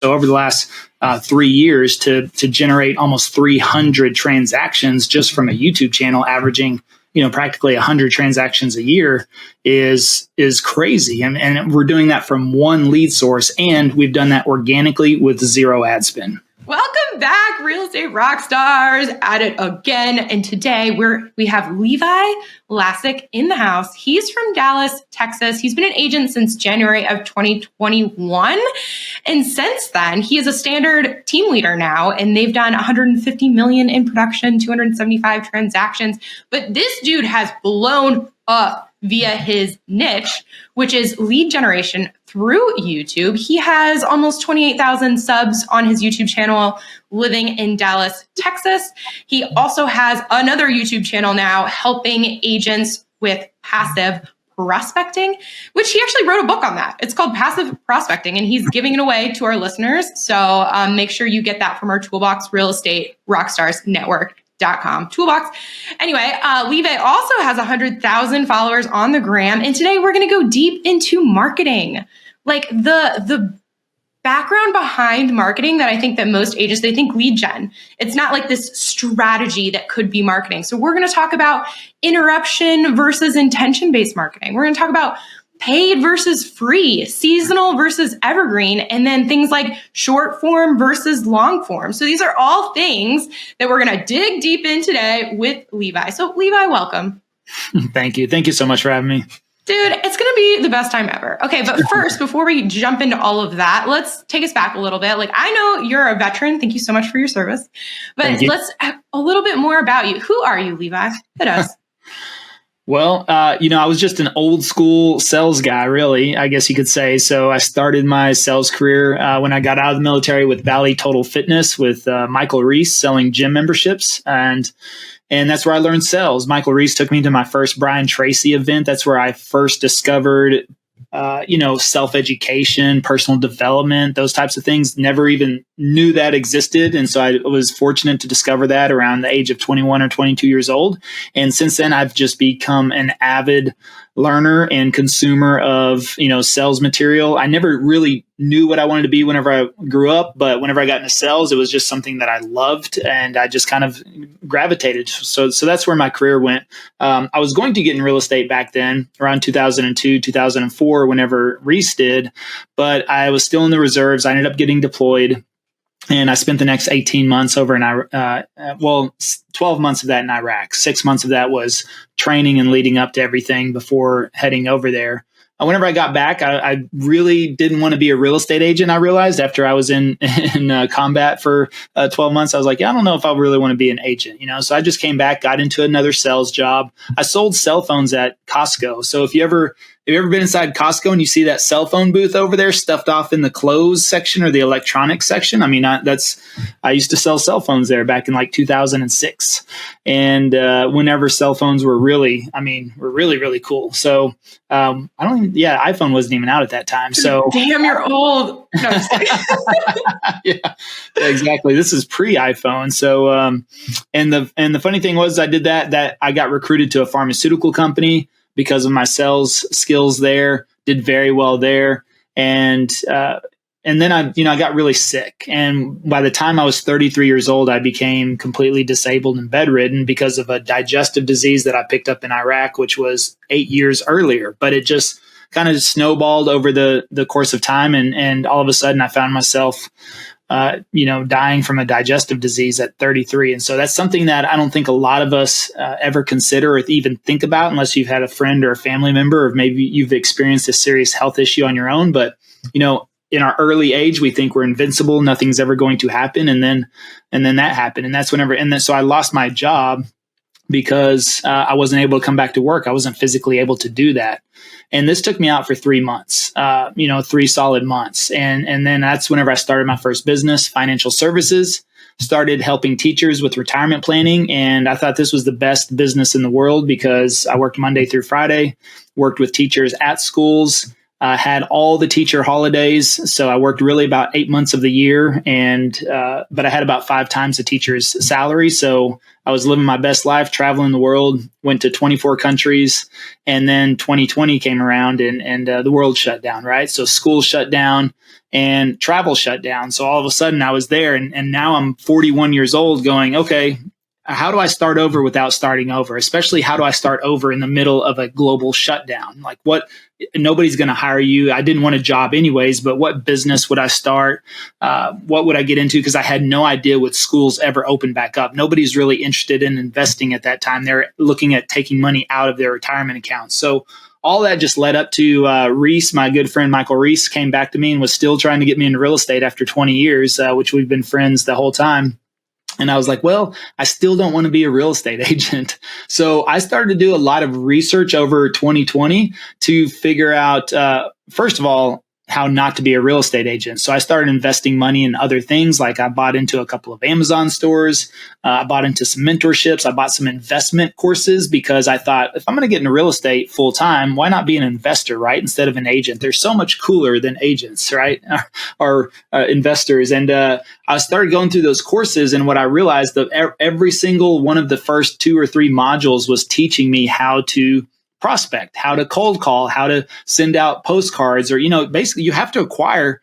So over the last 3 years to generate almost 300 transactions just from a YouTube channel, averaging practically 100 transactions a year is crazy. And we're doing that from one lead source, and we've done that organically with zero ad spend. Welcome back, real estate rock stars, at it again. And today we have Levi Lascsak in the house. He's from Dallas, Texas. He's been an agent since January of 2021. And since then, he is a standard team leader now, and they've done 150 million in production, 275 transactions. But this dude has blown up via his niche, which is lead generation through YouTube. He has almost 28,000 subs on his YouTube channel, living in Dallas, Texas. He also has another YouTube channel now helping agents with passive prospecting, which he actually wrote a book on that. It's called Passive Prospecting, and he's giving it away to our listeners. So make sure you get that from our Toolbox Real Estate Rockstars Network.com toolbox. Anyway, Levi also has 100,000 followers on the gram. And today we're going to go deep into marketing, like the background behind marketing that I think that most agents, they think lead gen. It's not like this strategy that could be marketing. So we're going to talk about interruption versus intention-based marketing. We're going to talk about paid versus free, seasonal versus evergreen, and then things like short form versus long form. So these are all things that we're going to dig deep in today with Levi. So Levi, welcome. Thank you. Thank you so much for having me. Dude, it's going to be the best time ever. Okay, but first, before we jump into all of that, let's take us back a little bit. Like, I know you're a veteran. Thank you so much for your service. But let's a little bit more about you. Who are you, Levi? Hit us. Well, I was just an old school sales guy, really, I guess you could say. So I started my sales career when I got out of the military with Valley Total Fitness with Michael Reese selling gym memberships. And that's where I learned sales. Michael Reese took me to my first Brian Tracy event. That's where I first discovered self-education, personal development, those types of things. Never even knew that existed. And so I was fortunate to discover that around the age of 21 or 22 years old. And since then, I've just become an avid learner and consumer of, sales material. I never really knew what I wanted to be whenever I grew up, but whenever I got into sales, it was just something that I loved and I just kind of gravitated. So that's where my career went. I was going to get in real estate back then around 2002, 2004, whenever Reese did, but I was still in the reserves. I ended up getting deployed. And I spent the next 18 months over in 12 months of that in Iraq. 6 months of that was training and leading up to everything before heading over there. Whenever I got back, I really didn't want to be a real estate agent. I realized after I was in combat for 12 months, I was like, I don't know if I really want to be an agent, So I just came back, got into another sales job. I sold cell phones at Costco. So if you ever been inside Costco and you see that cell phone booth over there stuffed off in the clothes section or the electronics section? I mean, I used to sell cell phones there back in like 2006. And whenever cell phones were really, really cool. So iPhone wasn't even out at that time. So damn, you're old. No, just kidding. Yeah, exactly. This is pre-iPhone. So, and the funny thing was I did that I got recruited to a pharmaceutical company because of my sales skills there, did very well there. And then I got really sick. And by the time I was 33 years old, I became completely disabled and bedridden because of a digestive disease that I picked up in Iraq, which was 8 years earlier. But it just kind of snowballed over the course of time. And all of a sudden I found myself dying from a digestive disease at 33. And so that's something that I don't think a lot of us ever consider or even think about unless you've had a friend or a family member, or maybe you've experienced a serious health issue on your own. But, in our early age, we think we're invincible. Nothing's ever going to happen. And then that happened. And that's so I lost my job because I wasn't able to come back to work. I wasn't physically able to do that. And this took me out for 3 months, 3 solid months. And then that's whenever I started my first business, financial services, started helping teachers with retirement planning. And I thought this was the best business in the world because I worked Monday through Friday, worked with teachers at schools, I had all the teacher holidays. So I worked really about 8 months of the year, but I had about 5 times the teacher's salary. So I was living my best life, traveling the world, went to 24 countries. And then 2020 came around and the world shut down, right? So school shut down and travel shut down. So all of a sudden I was there, and now I'm 41 years old going, okay, how do I start over without starting over? Especially how do I start over in the middle of a global shutdown? Like nobody's going to hire you. I didn't want a job anyways, but what business would I start? What would I get into? Because I had no idea would schools ever open back up. Nobody's really interested in investing at that time. They're looking at taking money out of their retirement accounts. So all that just led up to Reese, my good friend Michael Reese, came back to me and was still trying to get me into real estate after 20 years, which we've been friends the whole time. And I was like, well, I still don't want to be a real estate agent. So I started to do a lot of research over 2020 to figure out, first of all, how not to be a real estate agent. So I started investing money in other things. Like I bought into a couple of Amazon stores. I bought into some mentorships. I bought some investment courses because I thought, if I'm going to get into real estate full time, why not be an investor, right? Instead of an agent. They're so much cooler than agents, right? or investors. And I started going through those courses. And what I realized that every single one of the first 2 or 3 modules was teaching me how to prospect, how to cold call, how to send out postcards, or, basically you have to acquire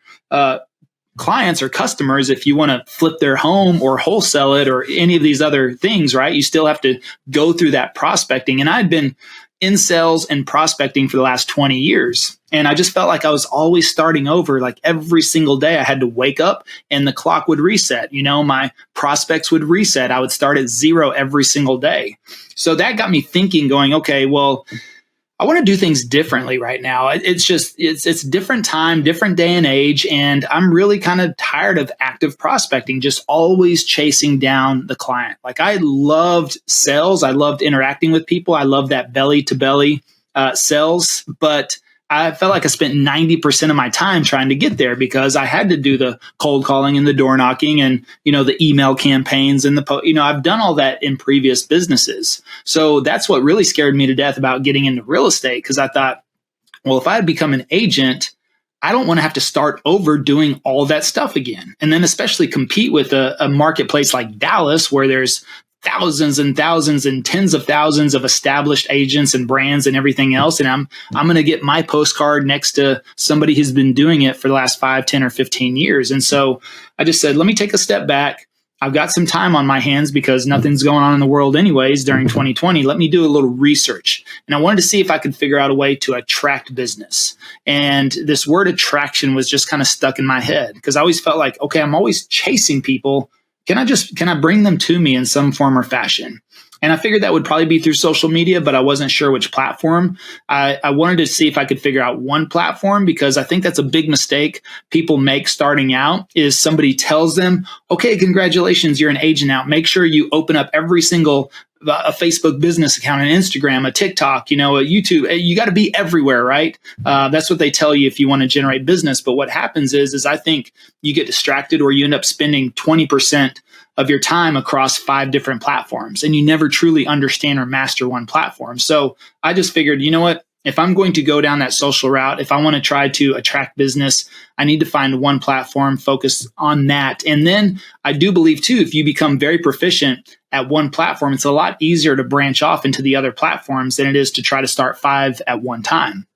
clients or customers if you want to flip their home or wholesale it or any of these other things, right? You still have to go through that prospecting. And I'd been in sales and prospecting for the last 20 years. And I just felt like I was always starting over. Like every single day I had to wake up and the clock would reset. My prospects would reset. I would start at 0 every single day. So that got me thinking, going, okay, well, I want to do things differently right now. It's different time, different day and age. And I'm really kind of tired of active prospecting, just always chasing down the client. Like I loved sales. I loved interacting with people. I loved that belly to belly sales, but I felt like I spent 90% of my time trying to get there because I had to do the cold calling and the door knocking and, the email campaigns and I've done all that in previous businesses. So that's what really scared me to death about getting into real estate. Cause I thought, well, if I had become an agent, I don't want to have to start over doing all that stuff again. And then especially compete with a marketplace like Dallas, where there's thousands and thousands and tens of thousands of established agents and brands and everything else. And I'm going to get my postcard next to somebody who's been doing it for the last 5, 10, or 15 years. And so I just said, let me take a step back. I've got some time on my hands because nothing's going on in the world anyways during 2020. Let me do a little research. And I wanted to see if I could figure out a way to attract business. And this word attraction was just kind of stuck in my head because I always felt like, okay, I'm always chasing people. Can I bring them to me in some form or fashion? And I figured that would probably be through social media, but I wasn't sure which platform. I wanted to see if I could figure out one platform because I think that's a big mistake people make starting out is somebody tells them, okay, congratulations, you're an agent now. Make sure you open up every single a Facebook business account, an Instagram, a TikTok, a YouTube. You got to be everywhere, right? That's what they tell you if you want to generate business. But what happens is I think you get distracted or you end up spending 20% of your time across 5 different platforms and you never truly understand or master one platform. So I just figured, you know what? If I'm going to go down that social route, if I want to try to attract business, I need to find one platform, focus on that. And then I do believe too, if you become very proficient at one platform, it's a lot easier to branch off into the other platforms than it is to try to start 5 at one time.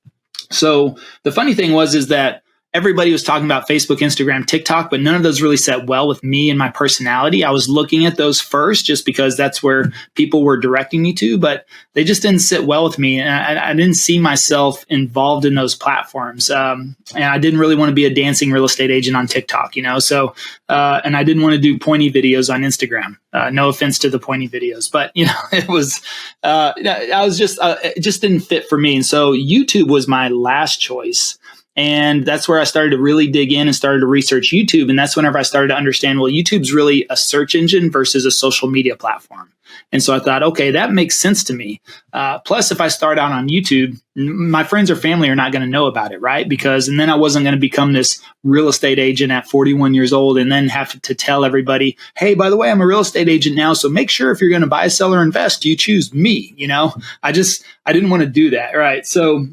So the funny thing is that everybody was talking about Facebook, Instagram, TikTok, but none of those really set well with me and my personality. I was looking at those first just because that's where people were directing me to, but they just didn't sit well with me. And I didn't see myself involved in those platforms. And I didn't really want to be a dancing real estate agent on TikTok, So, and I didn't want to do pointy videos on Instagram. No offense to the pointy videos, but it was, it just didn't fit for me. And so YouTube was my last choice. And that's where I started to really dig in and started to research YouTube. And that's whenever I started to understand, well, YouTube's really a search engine versus a social media platform. And so I thought, okay, that makes sense to me. Plus, if I start out on YouTube, my friends or family are not going to know about it, right? And then I wasn't going to become this real estate agent at 41 years old and then have to tell everybody, hey, by the way, I'm a real estate agent now. So make sure if you're going to buy, sell, or invest, you choose me. I didn't want to do that, right? So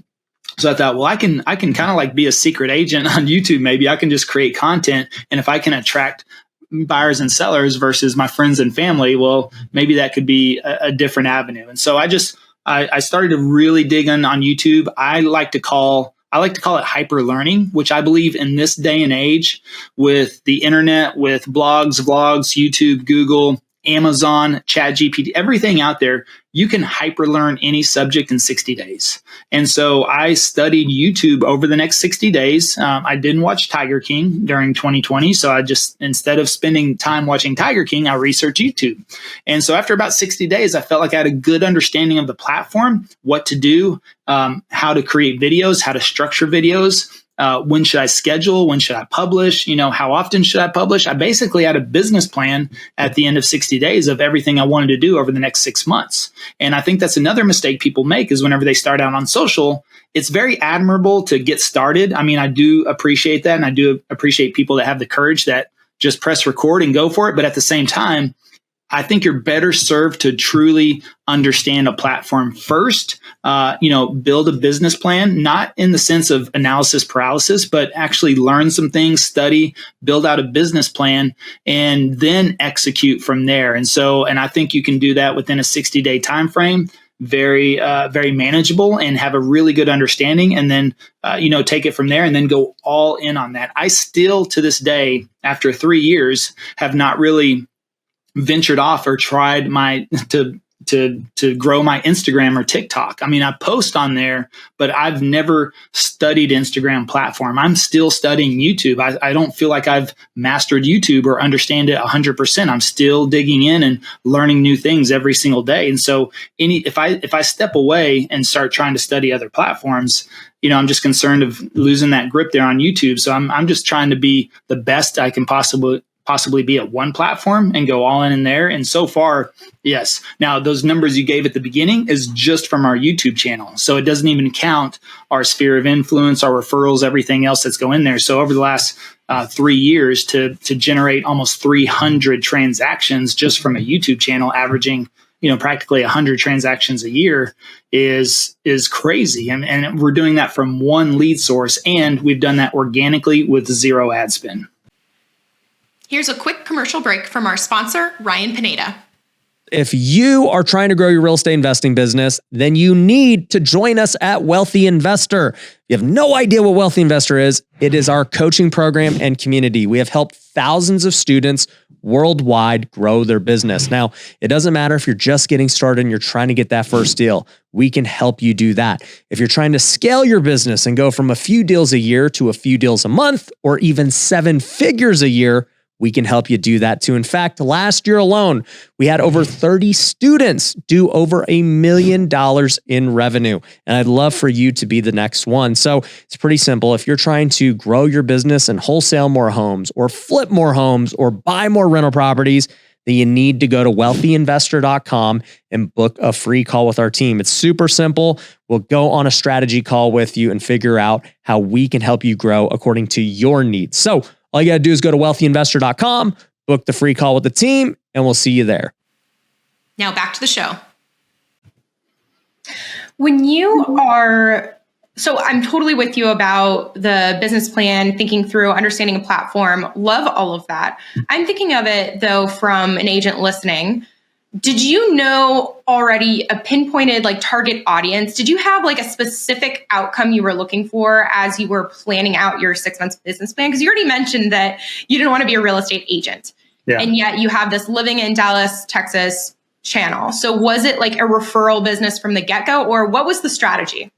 So I thought, well, I can kind of like be a secret agent on YouTube. Maybe I can just create content. And if I can attract buyers and sellers versus my friends and family, well, maybe that could be a different avenue. And so I started to really dig in on YouTube. I like to call it hyper learning, which I believe in this day and age with the internet, with blogs, vlogs, YouTube, Google, Amazon, ChatGPT, everything out there, you can hyper learn any subject in 60 days. And so I studied YouTube over the next 60 days. I didn't watch Tiger King during 2020. So I just, instead of spending time watching Tiger King, I researched YouTube. And so after about 60 days, I felt like I had a good understanding of the platform, what to do, how to create videos, how to structure videos. When should I schedule? When should I publish? How often should I publish? I basically had a business plan at the end of 60 days of everything I wanted to do over the next 6 months. And I think that's another mistake people make is whenever they start out on social, it's very admirable to get started. I mean, I do appreciate that. And I do appreciate people that have the courage that just press record and go for it. But at the same time, I think you're better served to truly understand a platform first, build a business plan, not in the sense of analysis paralysis, but actually learn some things, study, build out a business plan, and then execute from there. And I think you can do that within a 60-day time frame, very manageable, and have a really good understanding, and then take it from there and then go all in on that. I still, to this day, after 3 years, have not really ventured off or tried to grow my Instagram or TikTok. I mean, I post on there, but I've never studied Instagram platform. I'm still studying YouTube. I don't feel like I've mastered YouTube or understand it 100%. I'm still digging in and learning new things every single day. And so if I step away and start trying to study other platforms, I'm just concerned of losing that grip there on YouTube. So I'm just trying to be the best I can possibly be at one platform and go all in there. And so far, yes. Now, those numbers you gave at the beginning is just from our YouTube channel. So it doesn't even count our sphere of influence, our referrals, everything else that's going there. So over the last 3 years to generate almost 300 transactions just from a YouTube channel, averaging practically 100 transactions a year is crazy. And we're doing that from one lead source. And we've done that organically with zero ad spend. Here's a quick commercial break from our sponsor, Ryan Pineda. If you are trying to grow your real estate investing business, then you need to join us at Wealthy Investor. If you have no idea what Wealthy Investor is, it is our coaching program and community. We have helped thousands of students worldwide grow their business. Now, it doesn't matter if you're just getting started and you're trying to get that first deal. We can help you do that. If you're trying to scale your business and go from a few deals a year to a few deals a month, or even 7 figures a year, we can help you do that too. In fact, last year alone, we had over 30 students do over $1 million in revenue. And I'd love for you to be the next one. So it's pretty simple. If you're trying to grow your business and wholesale more homes or flip more homes or buy more rental properties, then you need to go to wealthyinvestor.com and book a free call with our team. It's super simple. We'll go on a strategy call with you and figure out how we can help you grow according to your needs. So all you got to do is go to wealthyinvestor.com, book the free call with the team, and we'll see you there. Now back to the show. When you are, so I'm totally with you about the business plan, thinking through, understanding a platform, love all of that. I'm thinking of it though from an agent listening. Did you know already a pinpointed target audience? Did you have a specific outcome you were looking for as you were planning out your 6 months business plan? Because you already mentioned that you didn't want to be a real estate agent. Yeah. And yet you have this living in Dallas, Texas channel. So was it a referral business from the get-go, or what was the strategy?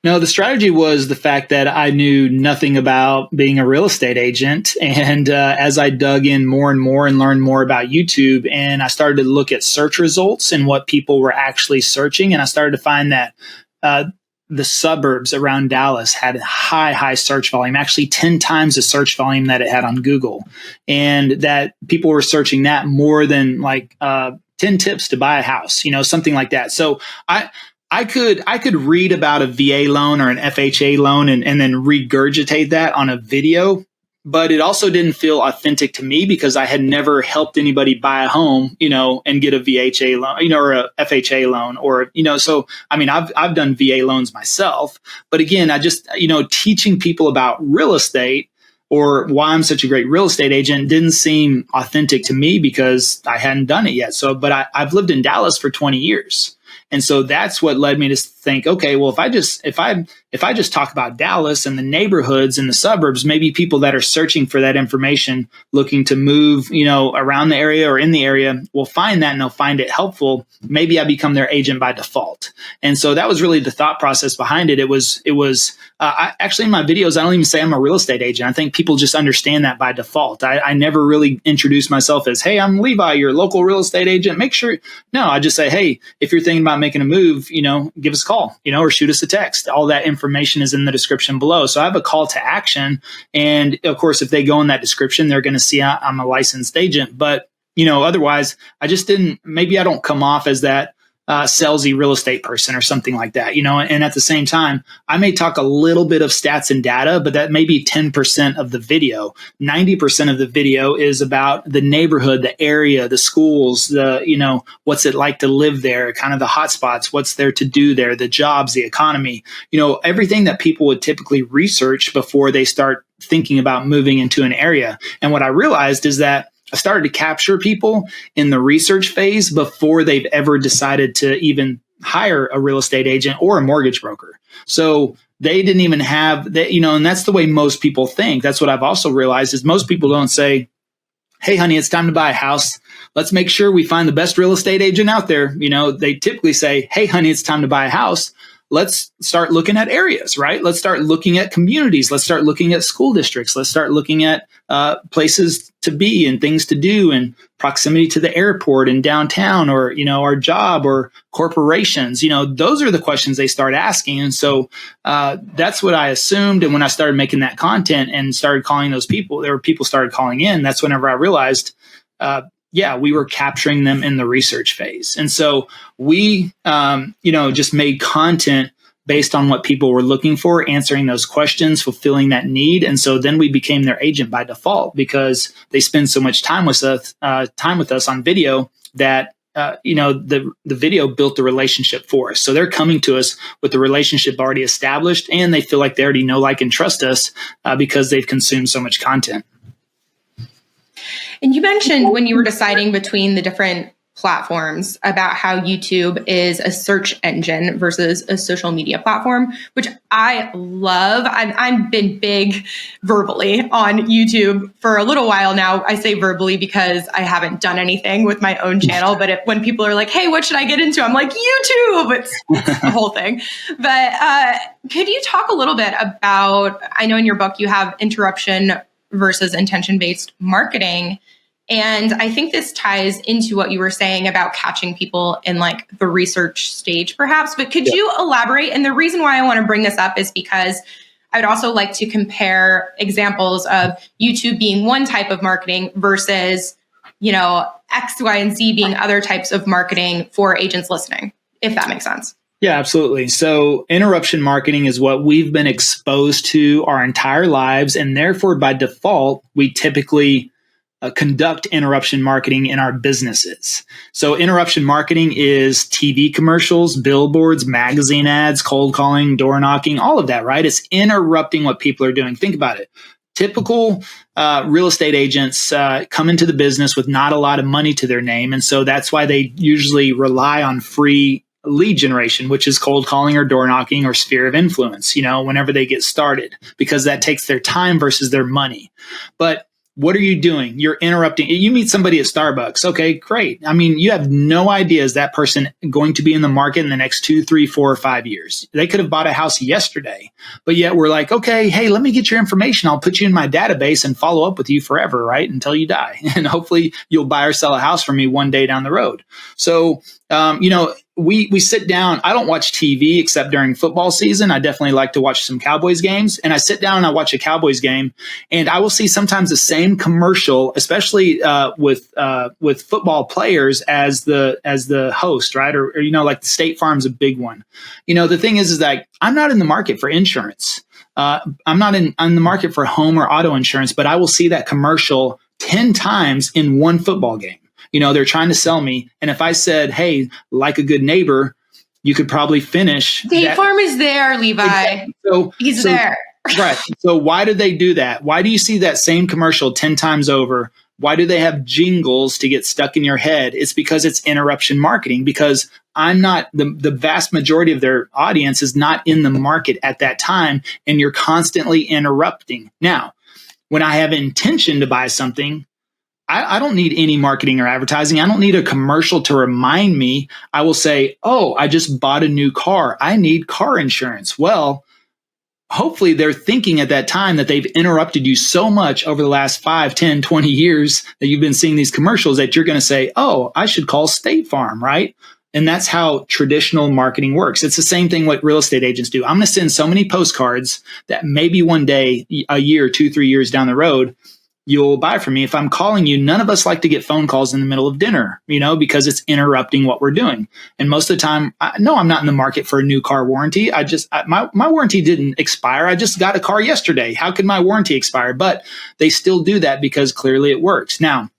No, the strategy was the fact that I knew nothing about being a real estate agent. And as I dug in more and more and learned more about YouTube, and I started to look at search results and what people were actually searching, and I started to find that the suburbs around Dallas had high search volume, actually 10 times the search volume that it had on Google. And that people were searching that more than 10 tips to buy a house, something like that. So I could read about a VA loan or an FHA loan and then regurgitate that on a video but it also didn't feel authentic to me because I had never helped anybody buy a home, and get a VHA loan, or a FHA loan, or, so, I mean, I've done VA loans myself, but again, I just, teaching people about real estate or why I'm such a great real estate agent didn't seem authentic to me because I hadn't done it yet. So, but I've lived in Dallas for 20 years. And so that's what led me to think, okay, well, if I just talk about Dallas and the neighborhoods and the suburbs, maybe people that are searching for that information, looking to move, around the area or in the area, will find that and they'll find it helpful. Maybe I become their agent by default. And so that was really the thought process behind it. It was actually in my videos, I don't even say I'm a real estate agent. I think people just understand that by default. I never really introduce myself as, hey, I'm Levi, your local real estate agent. No, I just say, hey, if you're thinking about making a move, give us a call, or shoot us a text. All that information is in the description below. So I have a call to action. And of course, if they go in that description, they're going to see I'm a licensed agent. But, otherwise, maybe I don't come off as that salesy real estate person or something like that, and at the same time, I may talk a little bit of stats and data, but that may be 10% of the video. 90% of the video is about the neighborhood, the area, the schools, what's it like to live there, kind of the hot spots, what's there to do there, the jobs, the economy, everything that people would typically research before they start thinking about moving into an area. And what I realized is that I started to capture people in the research phase before they've ever decided to even hire a real estate agent or a mortgage broker. So they didn't even have that, and that's the way most people think. That's what I've also realized is most people don't say, hey, honey, it's time to buy a house. Let's make sure we find the best real estate agent out there. They typically say, hey, honey, it's time to buy a house. Let's start looking at areas, right? Let's start looking at communities. Let's start looking at school districts. Let's start looking at places to be and things to do and proximity to the airport and downtown or, our job or corporations. Those are the questions they start asking. And so that's what I assumed. And when I started making that content and started calling those people, there were people started calling in. That's whenever I realized, we were capturing them in the research phase. And so we, just made content based on what people were looking for, answering those questions, fulfilling that need. And so then we became their agent by default because they spend so much time with us on video that, the video built the relationship for us. So they're coming to us with the relationship already established and they feel like they already know, like, and trust us because they've consumed so much content. And you mentioned when you were deciding between the different platforms about how YouTube is a search engine versus a social media platform, which I love. I've been big verbally on YouTube for a little while now. I say verbally because I haven't done anything with my own channel, but when people are like, hey, what should I get into? I'm like, YouTube, it's the whole thing. But could you talk a little bit about, I know in your book you have interruption versus intention-based marketing. And I think this ties into what you were saying about catching people in like the research stage, perhaps. But could you elaborate? And the reason why I want to bring this up is because I would also like to compare examples of YouTube being one type of marketing versus, X, Y, and Z being other types of marketing for agents listening, if that makes sense. Yeah, absolutely. So interruption marketing is what we've been exposed to our entire lives. And therefore, by default, we typically conduct interruption marketing in our businesses. So interruption marketing is TV commercials, billboards, magazine ads, cold calling, door knocking, all of that, right? It's interrupting what people are doing. Think about it. Typical real estate agents come into the business with not a lot of money to their name. And so that's why they usually rely on free lead generation, which is cold calling or door knocking or sphere of influence, whenever they get started, because that takes their time versus their money. But what are you doing? You're interrupting. You meet somebody at Starbucks. Okay, great. I mean, you have no idea, is that person going to be in the market in the next 2, 3, 4, or 5 years? They could have bought a house yesterday, but yet we're like, okay, hey, let me get your information. I'll put you in my database and follow up with you forever, right? Until you die. And hopefully you'll buy or sell a house from me one day down the road. So, we sit down. I don't watch TV except during football season. I definitely like to watch some Cowboys games, and I sit down and I watch a Cowboys game, and I will see sometimes the same commercial, especially with football players as the host, right? Or like State Farm's a big one. The thing is that I'm not in the market for insurance. I'm not on the market for home or auto insurance, but I will see that commercial 10 times in one football game. They're trying to sell me. And if I said, hey, like a good neighbor, you could probably finish. State Farm is there, Levi. Exactly. He's there. Right. So why do they do that? Why do you see that same commercial 10 times over? Why do they have jingles to get stuck in your head? It's because it's interruption marketing, because I'm not the vast majority of their audience is not in the market at that time. And you're constantly interrupting. Now, when I have intention to buy something, I don't need any marketing or advertising. I don't need a commercial to remind me. I will say, oh, I just bought a new car. I need car insurance. Well, hopefully they're thinking at that time that they've interrupted you so much over the last 5, 10, 20 years that you've been seeing these commercials that you're going to say, oh, I should call State Farm, right? And that's how traditional marketing works. It's the same thing what real estate agents do. I'm going to send so many postcards that maybe one day, a year, 2, 3 years down the road, you'll buy from me. If I'm calling you, none of us like to get phone calls in the middle of dinner, because it's interrupting what we're doing. And most of the time, no, I'm not in the market for a new car warranty. My warranty didn't expire. I just got a car yesterday. How could my warranty expire? But they still do that because clearly it works. Now,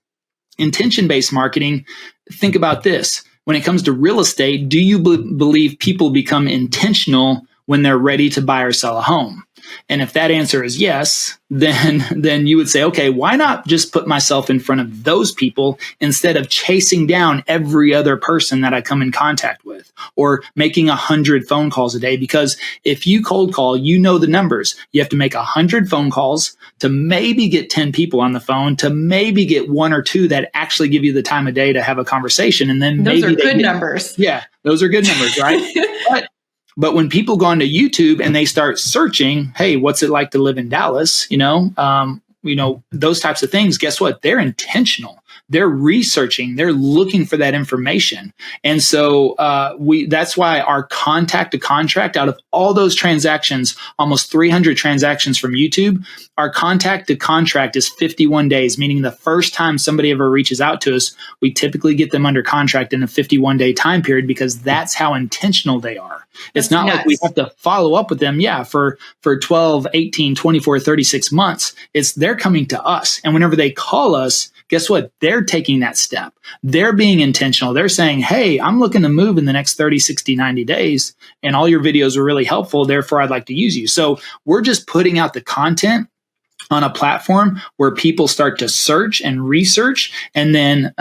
intention-based marketing, think about this. When it comes to real estate, do you believe people become intentional when they're ready to buy or sell a home? And if that answer is yes, then you would say, okay, why not just put myself in front of those people instead of chasing down every other person that I come in contact with, or making 100 phone calls a day? Because if you cold call, the numbers. You have to make 100 phone calls to maybe get 10 people on the phone, to maybe get 1 or 2 that actually give you the time of day to have a conversation. And then those are good numbers. Yeah, those are good numbers, right? But when people go onto YouTube and they start searching, hey, what's it like to live in Dallas? Those types of things, guess what? They're intentional. They're researching. They're looking for that information. And so that's why our contact to contract, out of all those transactions, almost 300 transactions from YouTube, our contact to contract is 51 days, meaning the first time somebody ever reaches out to us, we typically get them under contract in a 51-day time period, because that's how intentional they are. It's not like we have to follow up with them, for 12, 18, 24, 36 months. They're coming to us. And whenever they call us, guess what? They're taking that step. They're being intentional. They're saying, hey, I'm looking to move in the next 30, 60, 90 days, and all your videos were really helpful. Therefore, I'd like to use you. So we're just putting out the content on a platform where people start to search and research, and then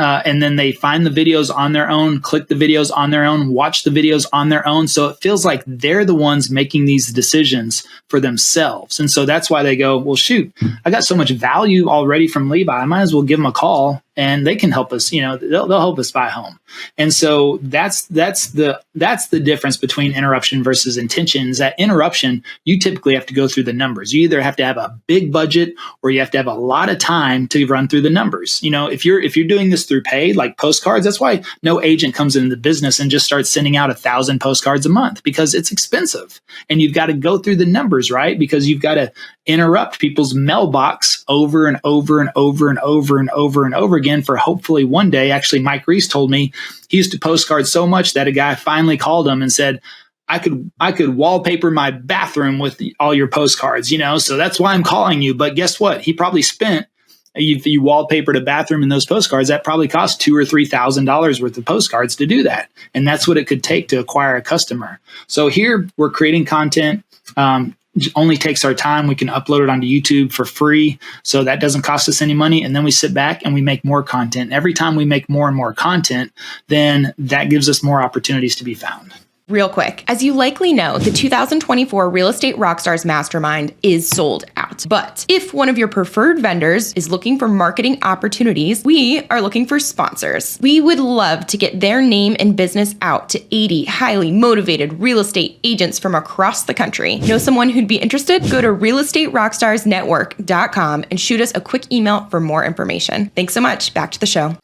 they find the videos on their own, click the videos on their own, watch the videos on their own. So it feels like they're the ones making these decisions for themselves. And so that's why they go, well, shoot, I got so much value already from Levi. I might as well give them a call, and they can help us. They'll help us buy a home. And so that's the difference between interruption versus intentions. That interruption, you typically have to go through the numbers. You either have to have a big budget, or you have to have a lot of time to run through the numbers. If you're doing this through paid, like postcards, that's why no agent comes into the business and just starts sending out 1,000 postcards a month, because it's expensive, and you've got to go through the numbers, right? Because you've got to interrupt people's mailbox over and over and over and over and over and over again for hopefully one day. Actually, Mike Reese told me he used to postcard so much that a guy finally called him and said, I could wallpaper my bathroom with all your postcards, so that's why I'm calling you. But guess what? He probably spent, if you wallpapered a bathroom in those postcards, that probably cost $2,000 or $3,000 worth of postcards to do that. And that's what it could take to acquire a customer. So here we're creating content. Only takes our time. We can upload it onto YouTube for free. So that doesn't cost us any money. And then we sit back and we make more content. Every time we make more and more content, then that gives us more opportunities to be found. Real quick, as you likely know, the 2024 Real Estate Rockstars Mastermind is sold out. But if one of your preferred vendors is looking for marketing opportunities, we are looking for sponsors. We would love to get their name and business out to 80 highly motivated real estate agents from across the country. Know someone who'd be interested? Go to realestaterockstarsnetwork.com and shoot us a quick email for more information. Thanks so much. Back to the show.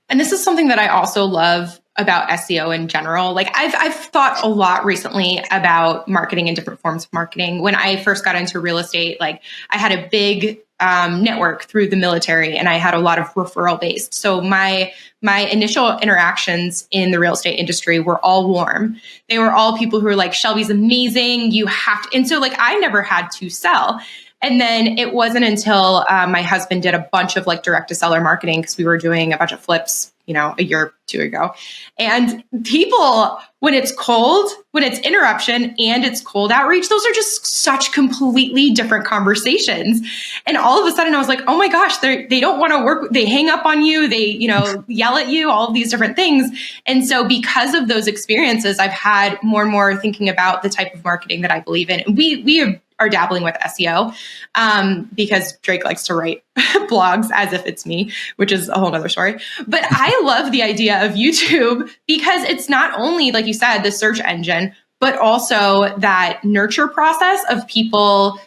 And this is something that I also love about SEO in general. Like I've thought a lot recently about marketing and different forms of marketing. When I first got into real estate, like I had a big network through the military, and I had a lot of referral based. So my initial interactions in the real estate industry were all warm. They were all people who were like, Shelby's amazing. You have to. And so like, I never had to sell. And then it wasn't until my husband did a bunch of like direct to seller marketing, because we were doing a bunch of flips, a year or two ago. And people, when it's cold, when it's interruption and it's cold outreach, those are just such completely different conversations. And all of a sudden I was like, oh my gosh, they don't want to work. They hang up on you. They, yell at you, all of these different things. And so because of those experiences, I've had more and more thinking about the type of marketing that I believe in. We are dabbling with SEO because Drake likes to write blogs as if it's me, which is a whole nother story. But I love the idea of YouTube because it's not only, like you said, the search engine, but also that nurture process of people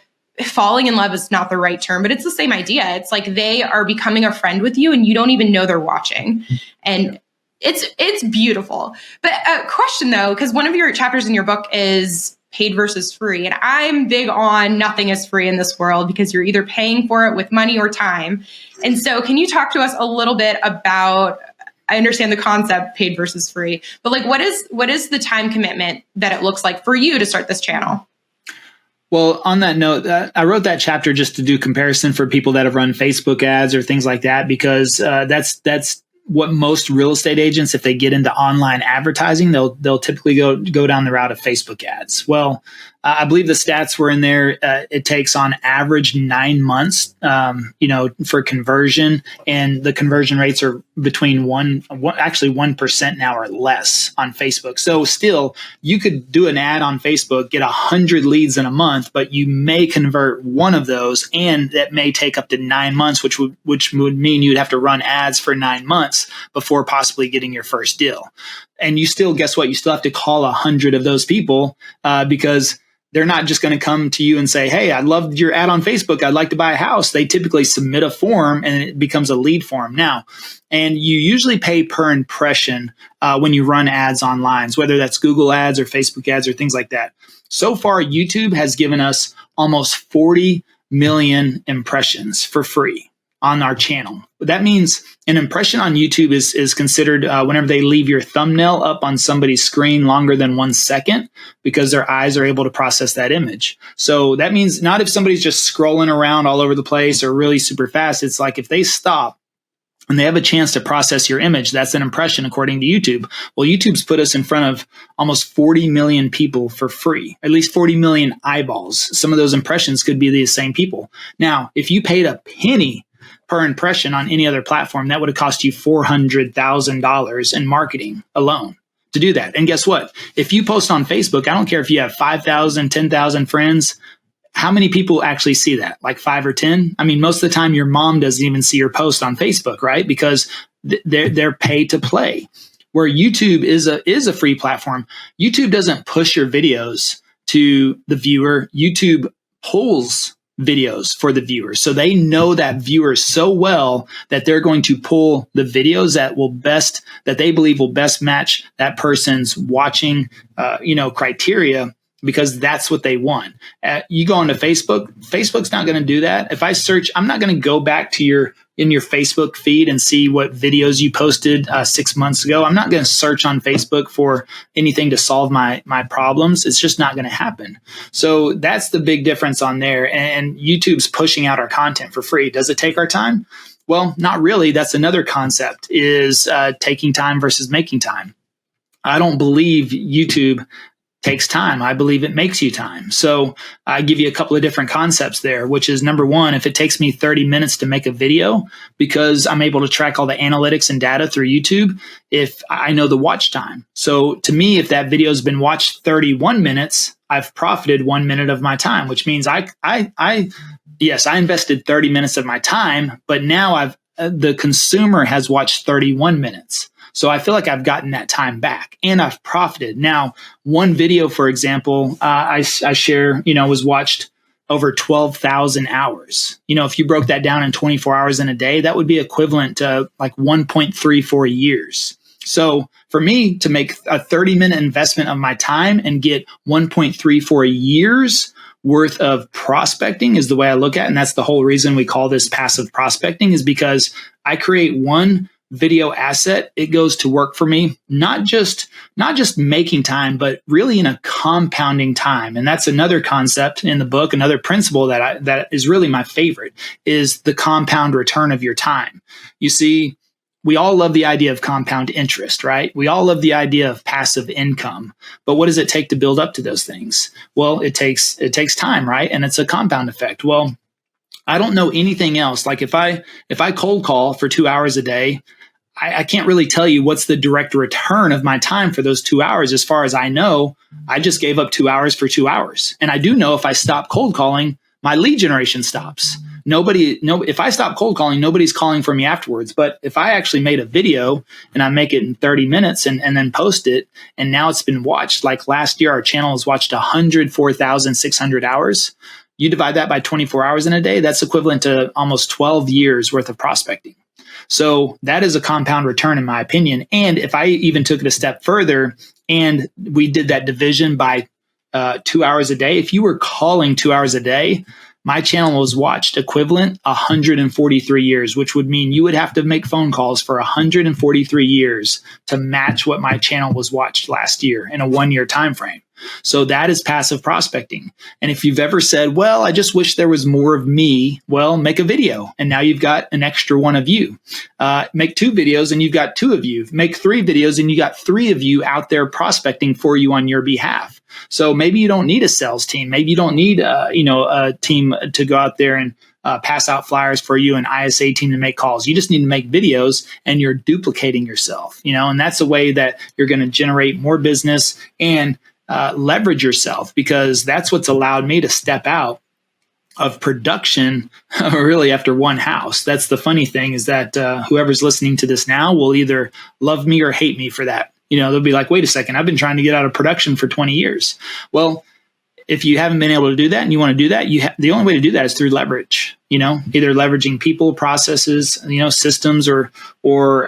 falling in love is not the right term, but it's the same idea. It's like they are becoming a friend with you and you don't even know they're watching. And it's beautiful. But a question though, because one of your chapters in your book is paid versus free. And I'm big on nothing is free in this world because you're either paying for it with money or time. And so can you talk to us a little bit about, I understand the concept paid versus free, but like, what is the time commitment that it looks like for you to start this channel? Well, on that note, I wrote that chapter just to do comparison for people that have run Facebook ads or things like that, because that's what most real estate agents, if they get into online advertising, they'll typically go down the route of Facebook ads. Well, I believe the stats were in there. It takes on average 9 months, for conversion, and the conversion rates are between 1% now or less on Facebook. So still, you could do an ad on Facebook, get 100 leads in a month, but you may convert one of those, and that may take up to 9 months, which would mean you'd have to run ads for 9 months before possibly getting your first deal. And you still, guess what? You still have to call 100 of those people because they're not just going to come to you and say, hey, I loved your ad on Facebook. I'd like to buy a house. They typically submit a form and it becomes a lead form now. And you usually pay per impression when you run ads online, whether that's Google ads or Facebook ads or things like that. So far, YouTube has given us almost 40 million impressions for free on our channel. That means an impression on YouTube is considered whenever they leave your thumbnail up on somebody's screen longer than 1 second, because their eyes are able to process that image. So that means not if somebody's just scrolling around all over the place or really super fast. It's like if they stop and they have a chance to process your image, that's an impression according to YouTube. Well, YouTube's put us in front of almost 40 million people for free, at least 40 million eyeballs. Some of those impressions could be the same people. Now, if you paid a penny per impression on any other platform, that would have cost you $400,000 in marketing alone to do that. And guess what? If you post on Facebook, I don't care if you have 5,000, 10,000 friends, how many people actually see that? Like 5 or 10? I mean, most of the time your mom doesn't even see your post on Facebook, right? Because they're paid to play. Where YouTube is a free platform, YouTube doesn't push your videos to the viewer. YouTube pulls videos for the viewers. So they know that viewer so well that they're going to pull the videos that they believe will best match that person's watching, criteria, because that's what they want. You go onto Facebook, Facebook's not going to do that. If I search, I'm not going to go back to in your Facebook feed and see what videos you posted 6 months ago. I'm not going to search on Facebook for anything to solve my problems. It's just not going to happen. So that's the big difference on there. And YouTube's pushing out our content for free. Does it take our time? Well, not really. That's another concept, is taking time versus making time. I don't believe YouTube takes time. I believe it makes you time. So I give you a couple of different concepts there, which is number one, if it takes me 30 minutes to make a video, because I'm able to track all the analytics and data through YouTube, if I know the watch time. So to me, if that video has been watched 31 minutes, I've profited 1 minute of my time, which means yes, I invested 30 minutes of my time, but now the consumer has watched 31 minutes. So I feel like I've gotten that time back and I've profited. Now, one video, for example, I share, was watched over 12,000 hours. If you broke that down in 24 hours in a day, that would be equivalent to like 1.34 years. So for me to make a 30-minute investment of my time and get 1.34 years worth of prospecting is the way I look at it. And that's the whole reason we call this passive prospecting, is because I create one video asset. It goes to work for me, not just making time, but really in a compounding time. And that's another concept in the book. Another principle that is really my favorite is the compound return of your time. You see, we all love the idea of compound interest, right? We all love the idea of passive income. But what does it take to build up to those things? Well, it takes time, right? And it's a compound effect. Well, I don't know anything else. Like if I cold call for 2 hours a day, I can't really tell you what's the direct return of my time for those 2 hours. As far as I know, I just gave up 2 hours for 2 hours. And I do know if I stop cold calling, my lead generation stops. If I stop cold calling, nobody's calling for me afterwards. But if I actually made a video and I make it in 30 minutes and then post it, and now it's been watched, like last year, our channel was watched 104,600 hours. You divide that by 24 hours in a day, that's equivalent to almost 12 years worth of prospecting. So that is a compound return, in my opinion. And if I even took it a step further and we did that division by 2 hours a day, if you were calling 2 hours a day, my channel was watched equivalent 143 years, which would mean you would have to make phone calls for 143 years to match what my channel was watched last year in a 1 year time frame. So that is passive prospecting. And if you've ever said, well, I just wish there was more of me, well, make a video and now you've got an extra one of you. Make 2 videos and you've got 2 of you. Make 3 videos and you got 3 of you out there prospecting for you on your behalf. So maybe you don't need a sales team. Maybe you don't need a team to go out there and pass out flyers for you, an ISA team to make calls. You just need to make videos and you're duplicating yourself, and that's a way that you're going to generate more business and leverage yourself, because that's what's allowed me to step out of production really after one house. That's the funny thing, is that whoever's listening to this now will either love me or hate me for that. They'll be like, wait a second, I've been trying to get out of production for 20 years. Well, if you haven't been able to do that and you want to do that, the only way to do that is through leverage, either leveraging people, processes, systems, or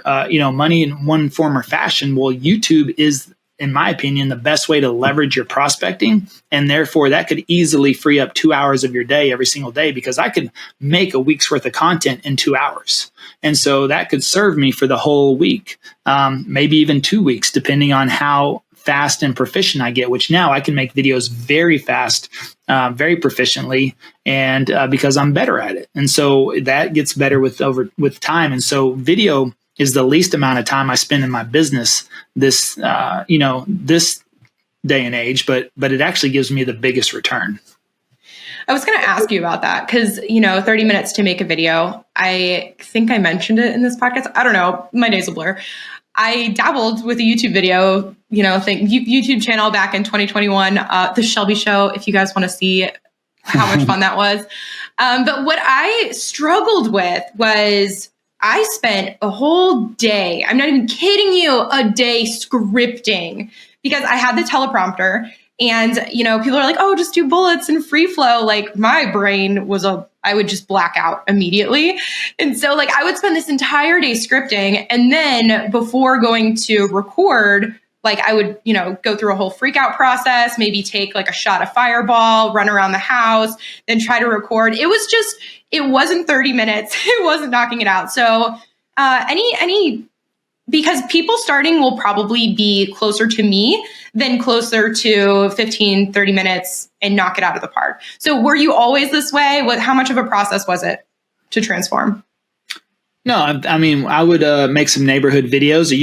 money in one form or fashion. Well, YouTube is, in my opinion, the best way to leverage your prospecting. And therefore that could easily free up 2 hours of your day every single day, because I could make a week's worth of content in 2 hours. And so that could serve me for the whole week, maybe even 2 weeks, depending on how fast and proficient I get, which now I can make videos very fast, very proficiently, and because I'm better at it. And so that gets better with time. And so video is the least amount of time I spend in my business this day and age, but it actually gives me the biggest return. I was going to ask you about that because, 30 minutes to make a video. I think I mentioned it in this podcast. I don't know. My days will blur. I dabbled with a YouTube video, YouTube channel back in 2021, The Shelby Show, if you guys want to see how much fun that was. But what I struggled with was I spent a whole day, I'm not even kidding you, a day scripting, because I had the teleprompter and, people are like, oh, just do bullets and free flow. Like my brain I would just black out immediately. And so I would spend this entire day scripting. And then before going to record, I would, go through a whole freak out process, maybe take a shot of Fireball, run around the house, then try to record. It wasn't 30 minutes. It wasn't knocking it out. So because people starting will probably be closer to me than closer to 15, 30 minutes and knock it out of the park. So were you always this way? How much of a process was it to transform? No, I mean, I would make some neighborhood videos. It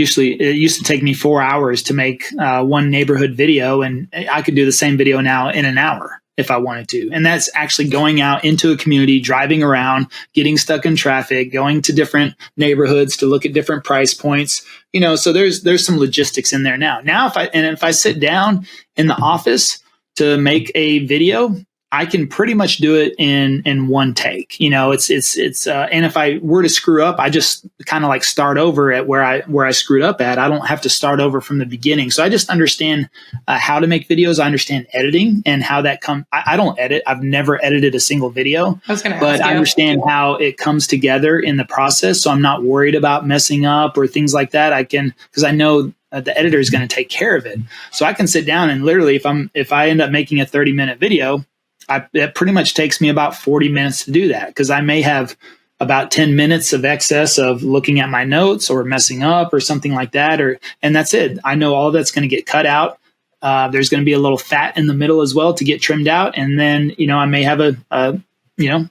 used to take me 4 hours to make one neighborhood video, and I could do the same video now in an hour if I wanted to. And that's actually going out into a community, driving around, getting stuck in traffic, going to different neighborhoods to look at different price points. So there's some logistics in there now. Now, if I sit down in the office to make a video, I can pretty much do it in one take. And if I were to screw up, I just kind of start over at where I screwed up at. I don't have to start over from the beginning. So I just understand how to make videos. I understand editing and how that comes. I don't edit. I've never edited a single video, but I understand how it comes together in the process. So I'm not worried about messing up or things like that. Because I know the editor is going to take care of it. So I can sit down and literally, if I end up making a 30-minute video, it pretty much takes me about 40 minutes to do that, because I may have about 10 minutes of excess of looking at my notes or messing up or something like that. And that's it. I know all that's going to get cut out. There's going to be a little fat in the middle as well to get trimmed out. And then, I may have a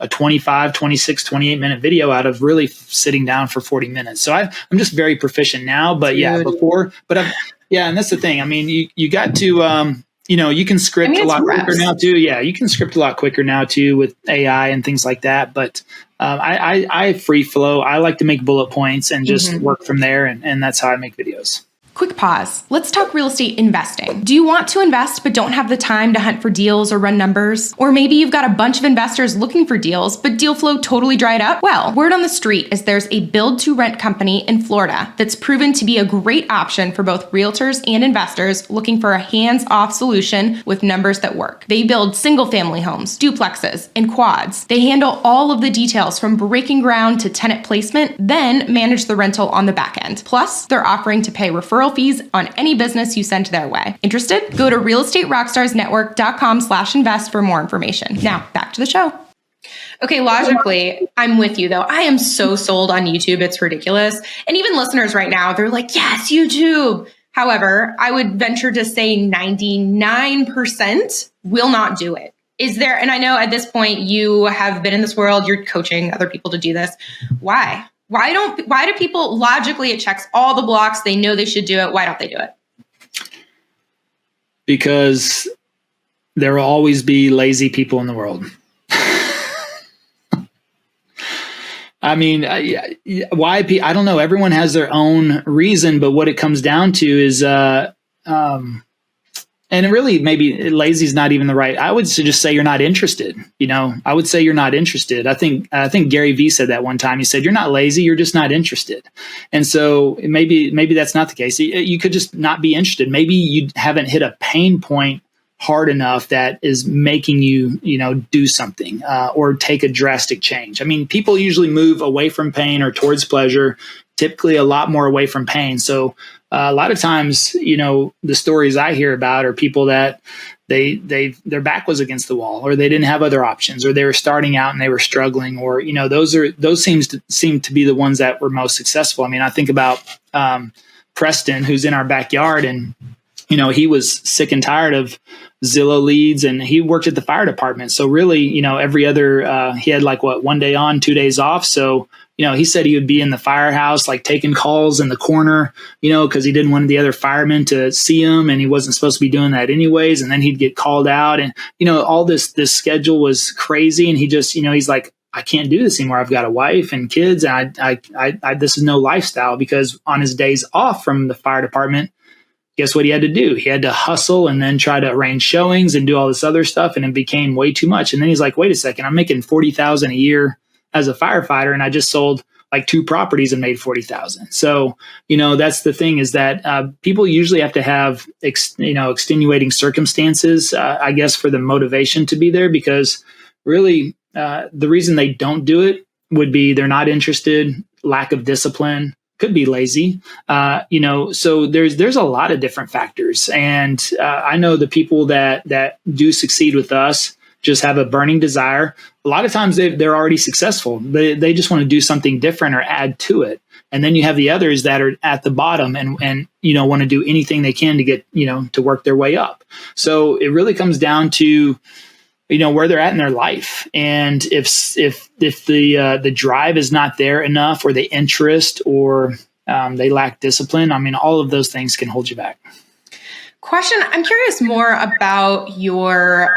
25, 26, 28 minute video out of really sitting down for 40 minutes. So I'm just very proficient now, but and that's the thing. I mean, you got to, you can script a lot quicker now too. Yeah, you can script a lot quicker now too with AI and things like that. But I free flow. I like to make bullet points and just work from there. And that's how I make videos. Quick pause. Let's talk real estate investing. Do you want to invest but don't have the time to hunt for deals or run numbers? Or maybe you've got a bunch of investors looking for deals, but deal flow totally dried up? Well, word on the street is there's a build-to-rent company in Florida that's proven to be a great option for both realtors and investors looking for a hands-off solution with numbers that work. They build single-family homes, duplexes, and quads. They handle all of the details from breaking ground to tenant placement, then manage the rental on the back end. Plus, they're offering to pay referral fees on any business you send their way. Interested? Go to realestaterockstarsnetwork.com/invest for more information. Now, back to the show. Okay, logically, I'm with you though. I am so sold on YouTube. It's ridiculous. And even listeners right now, they're like, yes, YouTube. However, I would venture to say 99% will not do it. Is there, and I know at this point you have been in this world, you're coaching other people to do this. Why? Why do people logically, it checks all the blocks, they know they should do it. Why don't they do it? Because there will always be lazy people in the world. I mean, why? I don't know. Everyone has their own reason, but what it comes down to is, and really, maybe lazy is not even the right. I would just say you're not interested. I would say you're not interested. I think Gary Vee said that one time. He said, "You're not lazy. You're just not interested." And so maybe that's not the case. You could just not be interested. Maybe you haven't hit a pain point hard enough that is making you, do something or take a drastic change. I mean, people usually move away from pain or towards pleasure, typically a lot more away from pain. So a lot of times, the stories I hear about are people that their back was against the wall, or they didn't have other options, or they were starting out and they were struggling, or, those seem to be the ones that were most successful. I mean, I think about Preston, who's in our backyard, and he was sick and tired of Zillow leads, and he worked at the fire department. So really, every other, he had 1 day on, 2 days off. So, he said he would be in the firehouse, taking calls in the corner, because he didn't want the other firemen to see him, and he wasn't supposed to be doing that anyways. And then he'd get called out, and, all this schedule was crazy. And he just, he's like, I can't do this anymore. I've got a wife and kids, and I this is no lifestyle. Because on his days off from the fire department, guess what he had to do? He had to hustle and then try to arrange showings and do all this other stuff. And it became way too much. And then he's like, wait a second, I'm making $40,000 a year as a firefighter, and I just sold 2 properties and made $40,000. So, that's the thing, is that people usually have to have, extenuating circumstances, I guess, for the motivation to be there, because really the reason they don't do it would be they're not interested, lack of discipline, could be lazy, so there's a lot of different factors. And I know the people that do succeed with us just have a burning desire. A lot of times they're already successful. They just want to do something different or add to it. And then you have the others that are at the bottom and want to do anything they can to get, to work their way up. So it really comes down to, where they're at in their life. And if the drive is not there enough, or the interest, or they lack discipline, I mean, all of those things can hold you back. Question. I'm curious more about your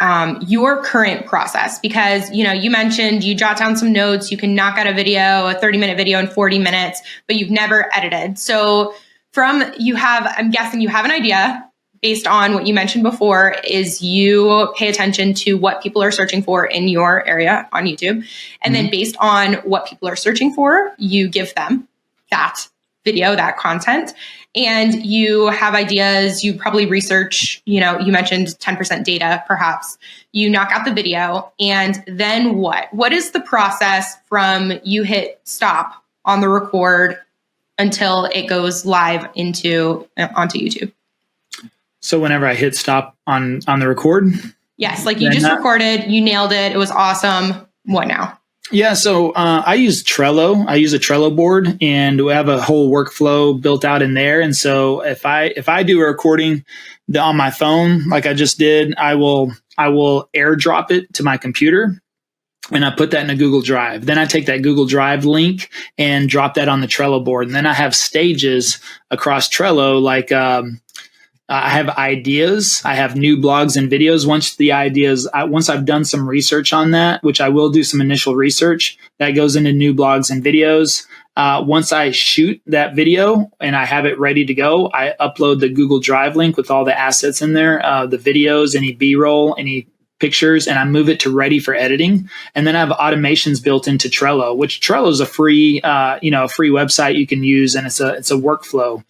current process, because, you mentioned you jot down some notes, you can knock out a 30-minute video in 40 minutes, but you've never edited. So I'm guessing you have an idea based on what you mentioned before, is you pay attention to what people are searching for in your area on YouTube. And then based on what people are searching for, you give them that video, that content. And you have ideas, you probably research, you mentioned 10% data, perhaps. You knock out the video, and then what? What is the process from you hit stop on the record until it goes live onto YouTube? So whenever I hit stop on the record? Yes, like you just recorded, you nailed it. It was awesome. What now? Yeah, so I use Trello. I use a Trello board, and we have a whole workflow built out in there. And so if I do a recording on my phone, like I just did, I will airdrop it to my computer, and I put that in a Google Drive. Then I take that Google Drive link and drop that on the Trello board. And then I have stages across Trello, like I have ideas. I have new blogs and videos. Once I've done some research on that, which I will do some initial research, that goes into new blogs and videos. Once I shoot that video and I have it ready to go, I upload the Google Drive link with all the assets in there, the videos, any B-roll, any pictures, and I move it to ready for editing. And then I have automations built into Trello, which Trello is a free website you can use, and it's a workflow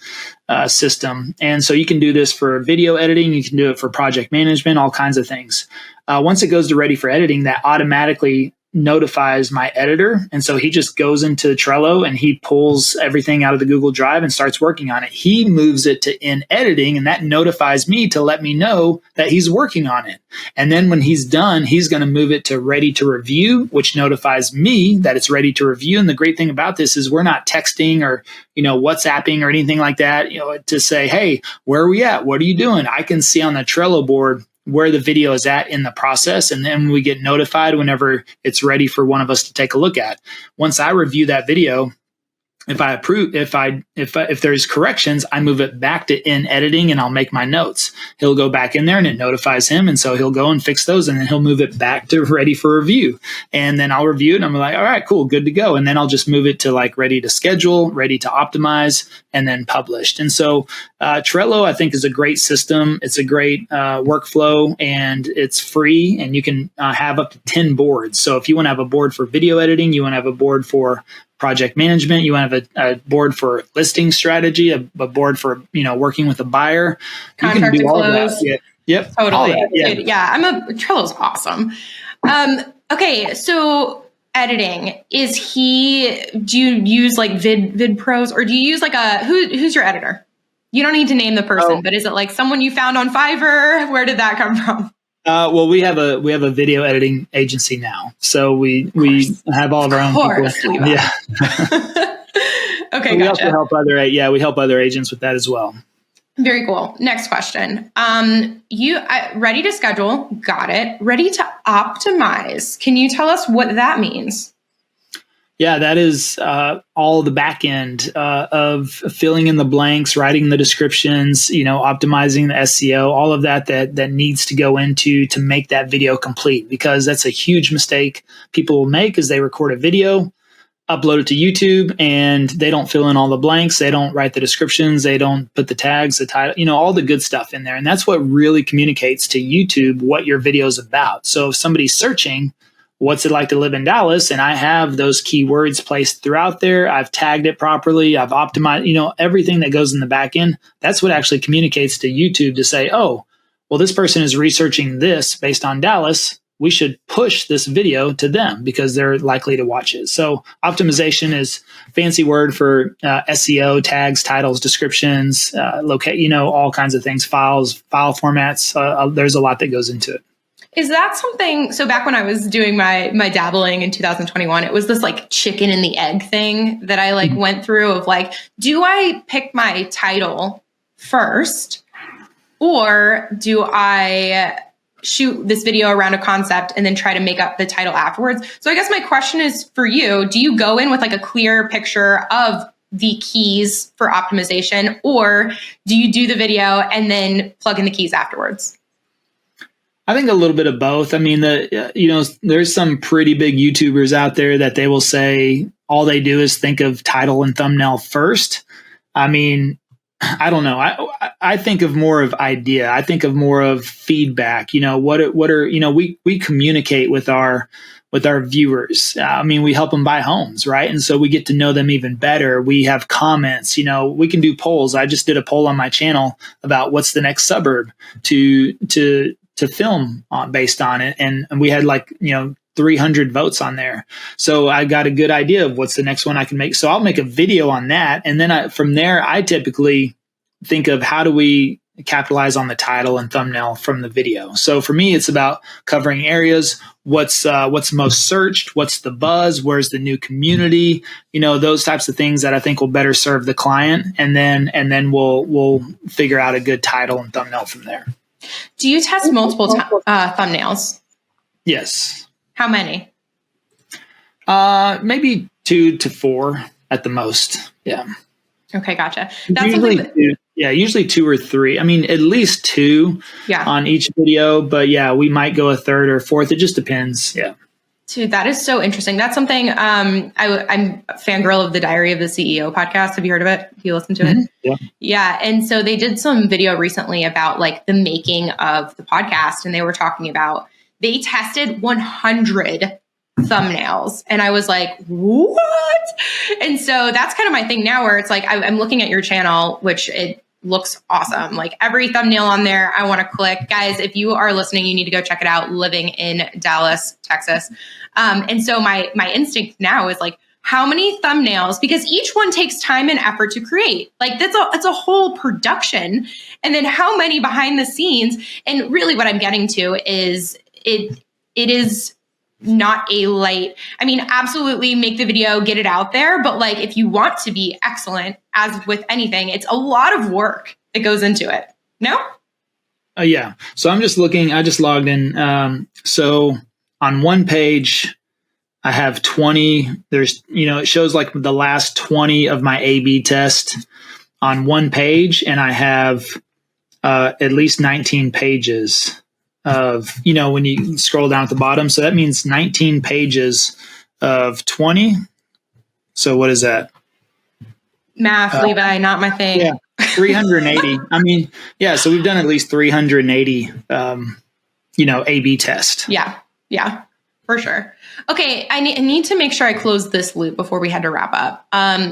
system. And so you can do this for video editing, you can do it for project management, all kinds of things. Once it goes to ready for editing, that automatically notifies my editor. And so he just goes into Trello and he pulls everything out of the Google Drive and starts working on it. He moves it to in editing, and that notifies me to let me know that he's working on it. And then when he's done, he's going to move it to ready to review, which notifies me that it's ready to review. And the great thing about this is we're not texting or, WhatsApping or anything like that, to say, hey, where are we at? What are you doing? I can see on the Trello board where the video is at in the process. And then we get notified whenever it's ready for one of us to take a look at. Once I review that video, if I approve, if there's corrections, I move it back to in editing and I'll make my notes. He'll go back in there and it notifies him. And so he'll go and fix those, and then he'll move it back to ready for review. And then I'll review it and I'm like, all right, cool, good to go. And then I'll just move it to like ready to schedule, ready to optimize, and then published. And so Trello, I think, is a great system. It's a great workflow, and it's free, and you can have up to 10 boards. So if you want to have a board for video editing, you want to have a board for project management, you want to have a board for listing strategy, a board for working with a buyer, contract you can do to all close. of that. Yeah. Yep, totally. that, yeah. Dude, yeah, Trello's awesome. Okay, so editing, do you use like Vid Pros, or do you use like who's your editor? You don't need to name the person, but is it like someone you found on Fiverr? Where did that come from? Well, we have a video editing agency now, so we have all of our own people. Yeah. Okay, we gotcha. also help other agents with that as well. Very cool. Next question. Ready to schedule? Got it. Ready to optimize? Can you tell us what that means? Yeah, that is all the back end of filling in the blanks, writing the descriptions, optimizing the SEO, all of that needs to go into to make that video complete, because that's a huge mistake people will make is they record a video, upload it to YouTube, and they don't fill in all the blanks. They don't write the descriptions. They don't put the tags, the title, all the good stuff in there. And that's what really communicates to YouTube what your video is about. So if somebody's searching, what's it like to live in Dallas? And I have those keywords placed throughout there. I've tagged it properly. I've optimized, everything that goes in the back end. That's what actually communicates to YouTube to say, oh, well, this person is researching this based on Dallas. We should push this video to them because they're likely to watch it. So optimization is fancy word for SEO, tags, titles, descriptions, all kinds of things, file formats. There's a lot that goes into it. Is that something? So back when I was doing my dabbling in 2021, it was this like chicken and the egg thing that I went through of like, do I pick my title first, or do I shoot this video around a concept and then try to make up the title afterwards? So I guess my question is for you, do you go in with like a clear picture of the keys for optimization, or do you do the video and then plug in the keys afterwards? I think a little bit of both. I mean, there's some pretty big YouTubers out there that they will say all they do is think of title and thumbnail first. I mean, I don't know. I think of more of idea. I think of more of feedback. We communicate with our viewers. I mean, we help them buy homes, right? And so we get to know them even better. We have comments. We can do polls. I just did a poll on my channel about what's the next suburb to film based on it. And we had 300 votes on there. So I got a good idea of what's the next one I can make. So I'll make a video on that. And then from there, I typically think of how do we capitalize on the title and thumbnail from the video. So for me, it's about covering areas. What's most searched? What's the buzz? Where's the new community? Those types of things that I think will better serve the client, and then we'll figure out a good title and thumbnail from there. Do you test multiple thumbnails? Yes. How many? Maybe 2 to 4 at the most. Yeah. Okay, gotcha. That's usually usually 2 or 3. I mean, at least 2 on each video, but we might go a third or fourth. It just depends. Yeah. Dude, that is so interesting. That's something I'm a fangirl of the Diary of the CEO podcast. Have you heard of it? Have you listened to it? Yeah. Yeah. And so they did some video recently about like the making of the podcast. And they were talking about, they tested 100 thumbnails. And I was like, what? And so that's kind of my thing now, where it's like, I'm looking at your channel, which it looks awesome. Like every thumbnail on there, I want to click. Guys, if you are listening, you need to go check it out. Living in Dallas, Texas. And so my instinct now is like, how many thumbnails? Because each one takes time and effort to create. Like it's a whole production. And then how many behind the scenes? And really what I'm getting to is it is not a light. I mean, absolutely make the video, get it out there. But like, if you want to be excellent, as with anything, it's a lot of work that goes into it. No? Yeah. So I'm just looking, I just logged in. So on one page, I have 20. There's, it shows like the last 20 of my A/B test on one page. And I have at least 19 pages of, when you scroll down at the bottom. So that means 19 pages of 20. So what is that? Math, Levi, not my thing. Yeah, 380. I mean, so we've done at least 380, A/B test. Yeah, for sure. Okay, I need to make sure I close this loop before we had to wrap up.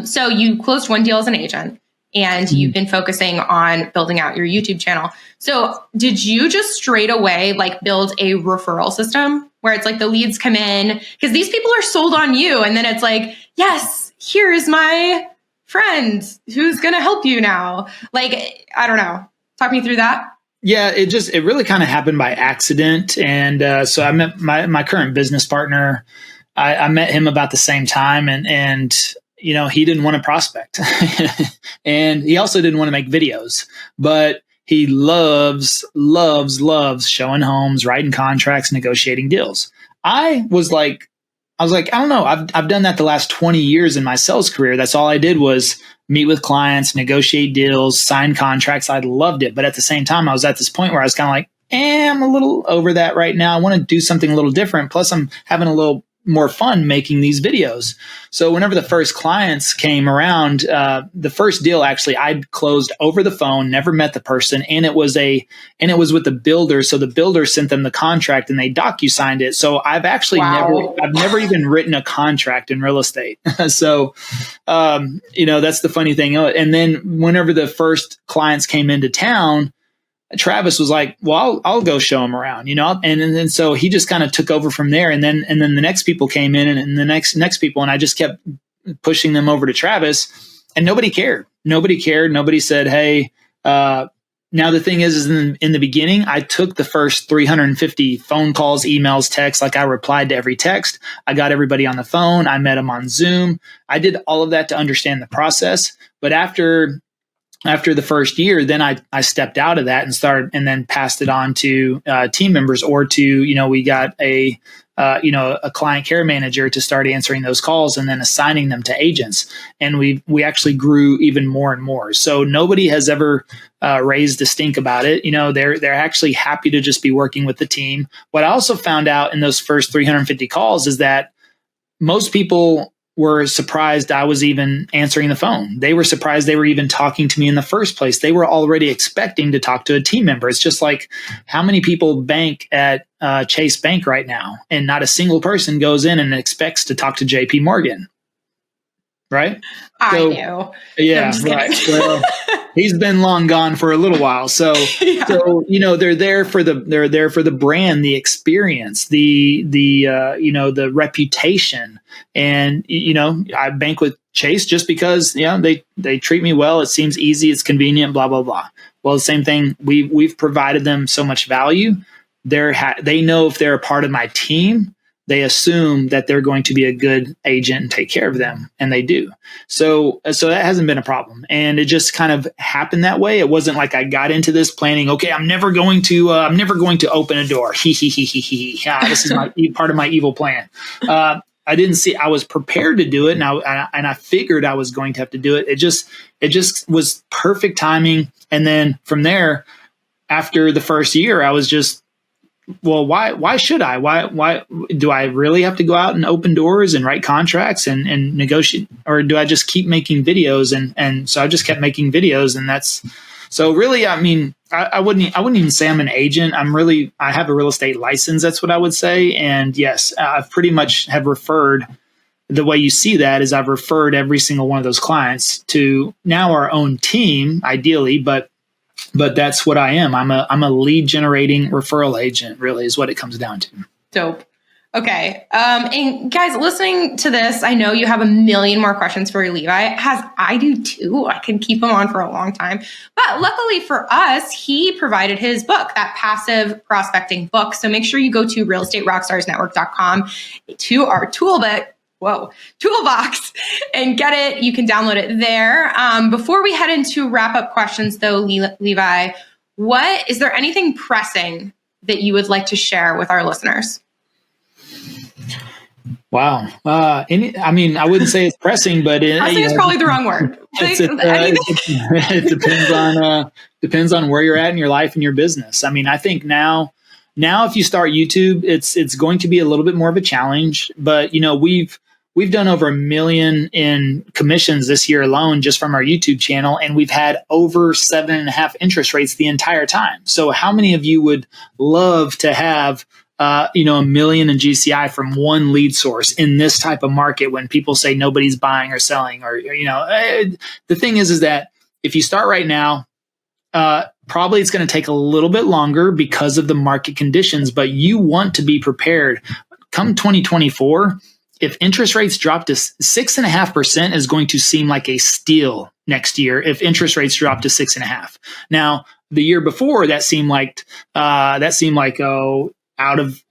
So you closed one deal as an agent, and you've been focusing on building out your YouTube channel. So did you just straight away like build a referral system where it's like the leads come in? Because these people are sold on you, and then it's like, yes, here is my friend who's going to help you now. Like, I don't know. Talk me through that. Yeah, it really kind of happened by accident. And so I met my current business partner. I met him about the same time, and he didn't want to prospect and he also didn't want to make videos, but he loves showing homes, writing contracts, negotiating deals. I was like, I don't know. I've done that the last 20 years in my sales career. That's all I did was meet with clients, negotiate deals, sign contracts. I loved it. But at the same time, I was at this point where I was kind of like, I'm a little over that right now. I want to do something a little different. Plus, I'm having a little more fun making these videos. So whenever the first clients came around, the first deal actually I'd closed over the phone, never met the person, and it was with the builder. So the builder sent them the contract and they docu-signed it. So I've actually never even written a contract in real estate. So that's the funny thing. And then whenever the first clients came into town, Travis was like, well, I'll go show him around, and so he just kind of took over from there. And then the next people came in and the next people, and I just kept pushing them over to Travis, and nobody cared. Nobody said, hey, now the thing is in the beginning, I took the first 350 phone calls, emails, texts. Like I replied to every text. I got everybody on the phone. I met them on Zoom. I did all of that to understand the process. But after the first year, then I stepped out of that and then passed it on to team members, or to, we got a client care manager to start answering those calls and then assigning them to agents. And we actually grew even more and more. So nobody has ever raised a stink about it. They're actually happy to just be working with the team. What I also found out in those first 350 calls is that most people were surprised I was even answering the phone. They were surprised they were even talking to me in the first place. They were already expecting to talk to a team member. It's just like, how many people bank at Chase Bank right now, and not a single person goes in and expects to talk to JP Morgan, right? I do. Yeah, right. Well, he's been long gone for a little while. So, they're there for the brand, the experience, the reputation. And, I bank with Chase just because, they treat me well. It seems easy. It's convenient, blah, blah, blah. Well, the same thing. We've provided them so much value. They know if they're a part of my team, they assume that they're going to be a good agent and take care of them, and they do. So that hasn't been a problem, and it just kind of happened that way. It wasn't like I got into this planning. Okay, I'm never going to open a door. This is part of my evil plan. I didn't see. I was prepared to do it, and I figured I was going to have to do it. It just was perfect timing, and then from there, after the first year, I was just, well, why should I? Why do I really have to go out and open doors and write contracts and negotiate, or do I just keep making videos? And so I just kept making videos, and that's so really. I mean, I wouldn't even say I'm an agent. I have a real estate license. That's what I would say. And yes, I've pretty much have referred. The way you see that is I've referred every single one of those clients to now our own team, ideally, but that's what I am. I'm a lead generating referral agent, really, is what it comes down to. Dope. Okay. And guys, listening to this, I know you have a million more questions for Levi, as I do too. I can keep him on for a long time. But luckily for us, he provided his book, that passive prospecting book. So make sure you go to realestaterockstarsnetwork.com to our toolbox and get it. You can download it there. Before we head into wrap up questions though, Levi, is there anything pressing that you would like to share with our listeners? Wow. I wouldn't say it's pressing, but pressing is probably the wrong word. It depends on where you're at in your life and your business. I mean, I think now if you start YouTube, it's going to be a little bit more of a challenge, but we've done over 1 million in commissions this year alone, just from our YouTube channel. And we've had over 7.5 interest rates the entire time. So how many of you would love to have, 1 million in GCI from one lead source in this type of market when people say nobody's buying or selling, the thing is that if you start right now, probably it's going to take a little bit longer because of the market conditions, but you want to be prepared. Come 2024, if interest rates drop to 6.5% is going to seem like a steal next year. If interest rates drop to 6.5%, now the year before that seemed like out of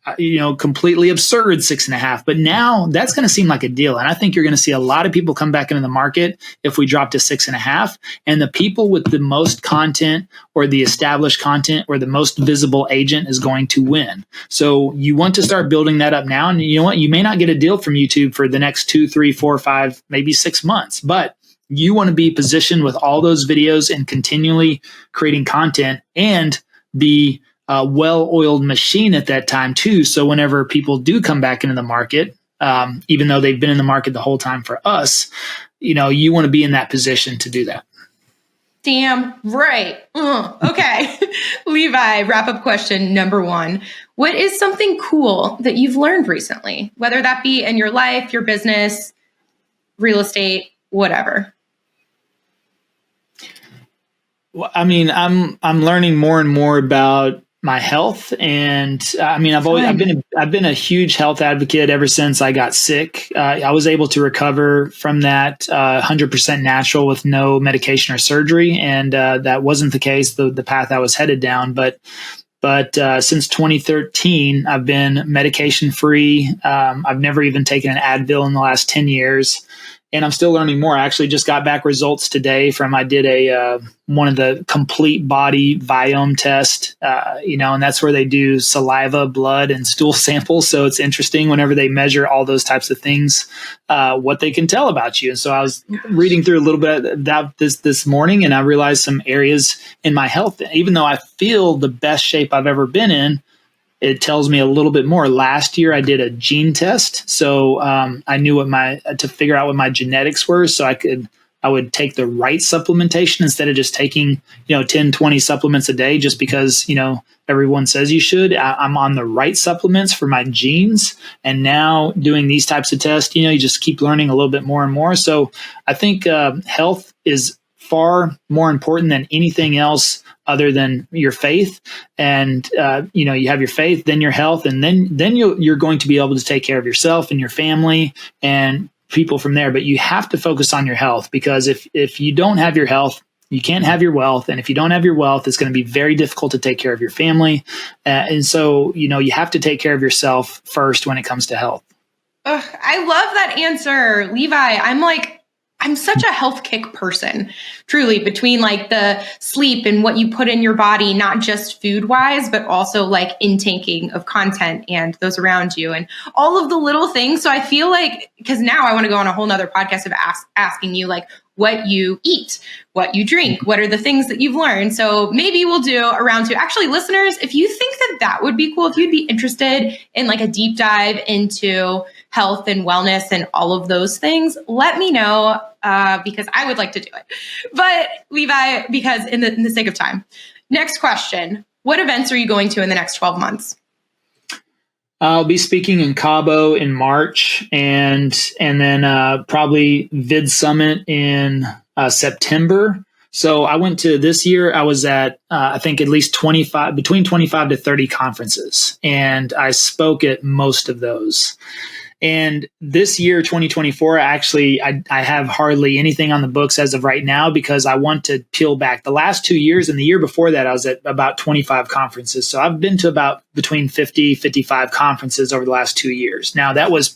completely absurd 6.5%, but now that's going to seem like a deal. And I think you're going to see a lot of people come back into the market if we drop to 6.5%, and the people with the most content or the established content or the most visible agent is going to win. So you want to start building that up now. And you know what? You may not get a deal from YouTube for the next 2, 3, 4, 5, maybe 6 months, but you want to be positioned with all those videos and continually creating content and be a well-oiled machine at that time too. So whenever people do come back into the market, even though they've been in the market the whole time for us, you want to be in that position to do that. Damn right. Okay. Levi, wrap-up question number 1. What is something cool that you've learned recently, whether that be in your life, your business, real estate, whatever? Well, I mean, I'm learning more and more about my health, and I've been a huge health advocate ever since I got sick. I was able to recover from that 100% natural with no medication or surgery, and that wasn't the case, the path I was headed down. But since 2013, I've been medication free. I've never even taken an Advil in the last 10 years. And I'm still learning more. I actually just got back results today I did one of the complete body Viome test, and that's where they do saliva, blood, and stool samples. So it's interesting whenever they measure all those types of things, what they can tell about you. And so I was reading through a little bit about this morning, and I realized some areas in my health, even though I feel the best shape I've ever been in, it tells me a little bit more. Last year, I did a gene test, so I knew to figure out what my genetics were, so I would take the right supplementation instead of just taking 10, 20 supplements a day just because everyone says you should. I'm on the right supplements for my genes, and now doing these types of tests, you just keep learning a little bit more and more. So I think health is far more important than anything else other than your faith. And, you have your faith, then your health, and then you're going to be able to take care of yourself and your family and people from there. But you have to focus on your health, because if you don't have your health, You can't have your wealth. And if you don't have your wealth, it's going to be very difficult to take care of your family. And so, you have to take care of yourself first when it comes to health. Ugh, I love that answer, Levi. I'm such a health kick person, truly, between like the sleep and what you put in your body, not just food wise, but also like intaking of content and those around you and all of the little things. So I feel like, because now I want to go on a whole nother podcast of asking you like what you eat, what you drink, what are the things that you've learned. So maybe we'll do a round two. Actually, listeners, if you think that would be cool, if you'd be interested in like a deep dive into health and wellness and all of those things, let me know because I would like to do it. But Levi, because in the sake of time, next question, what events are you going to in the next 12 months? I'll be speaking in Cabo in March and then probably Vid Summit in September. So I went to this year, I was at, I think at least between 25 to 30 conferences, and I spoke at most of those. And this year, 2024, actually, I have hardly anything on the books as of right now because I want to peel back. The last 2 years and the year before that, I was at about 25 conferences. So I've been to about between 50, 55 conferences over the last 2 years. Now, that was